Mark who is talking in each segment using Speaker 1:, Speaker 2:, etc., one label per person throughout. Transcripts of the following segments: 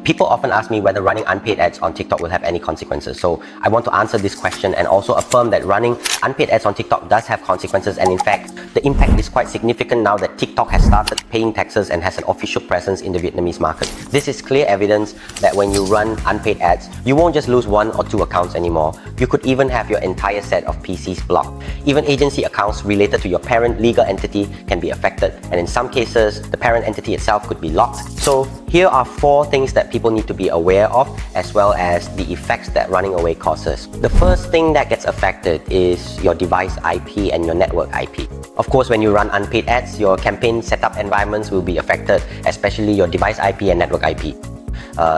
Speaker 1: People often ask me whether running unpaid ads on TikTok will have any consequences. So I want to answer this question and also affirm that running unpaid ads on TikTok does have consequences, and in fact, the impact is quite significant now that TikTok has started paying taxes and has an official presence in the Vietnamese market. This is clear evidence that when you run unpaid ads, you won't just lose 1 or 2 accounts anymore. You could even have your entire set of PCs blocked. Even agency accounts related to your parent legal entity can be affected, and in some cases, the parent entity itself could be locked. So here are 4 things that people need to be aware of, as well as the effects that running away causes. The first thing that gets affected is your device IP and your network IP. Of course, when you run unpaid ads, your campaign setup environments will be affected, especially your device IP and network IP.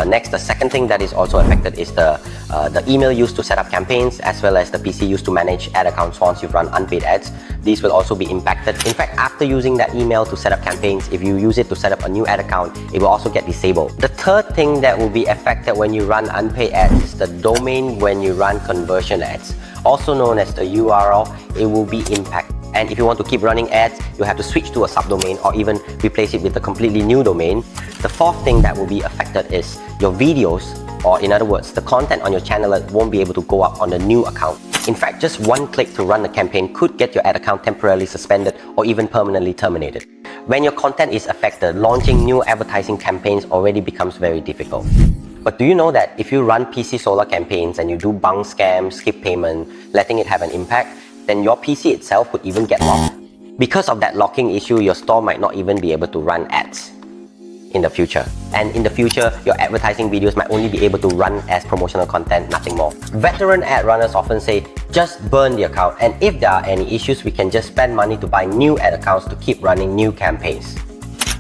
Speaker 1: Next, the second thing that is also affected is the email used to set up campaigns, as well as the PC used to manage ad accounts once you've run unpaid ads. These will also be impacted. In fact, after using that email to set up campaigns, if you use it to set up a new ad account, it will also get disabled. The third thing that will be affected when you run unpaid ads is the domain when you run conversion ads. Also known as the URL, it will be impacted. And if you want to keep running ads, you have to switch to a subdomain or even replace it with a completely new domain. The fourth thing that will be affected is your videos, or in other words, the content on your channel won't be able to go up on the new account. In fact, just one click to run a campaign could get your ad account temporarily suspended or even permanently terminated. When your content is affected, launching new advertising campaigns already becomes very difficult. But do you know that if you run PC solar campaigns and you do bunk scams, skip payment, letting it have an impact, then your PC itself could even get locked. Because of that locking issue, your store might not even be able to run ads in the future. And in the future, your advertising videos might only be able to run as promotional content, nothing more. Veteran ad runners often say, just burn the account, and if there are any issues, we can just spend money to buy new ad accounts to keep running new campaigns.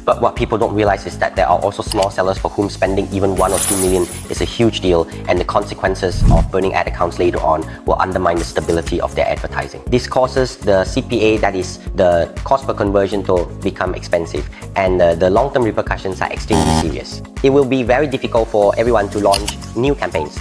Speaker 1: But what people don't realize is that there are also small sellers for whom spending even 1 or 2 million is a huge deal, and the consequences of burning ad accounts later on will undermine the stability of their advertising. This causes the CPA, that is the cost per conversion, to become expensive, and the long-term repercussions are extremely serious. It will be very difficult for everyone to launch new campaigns.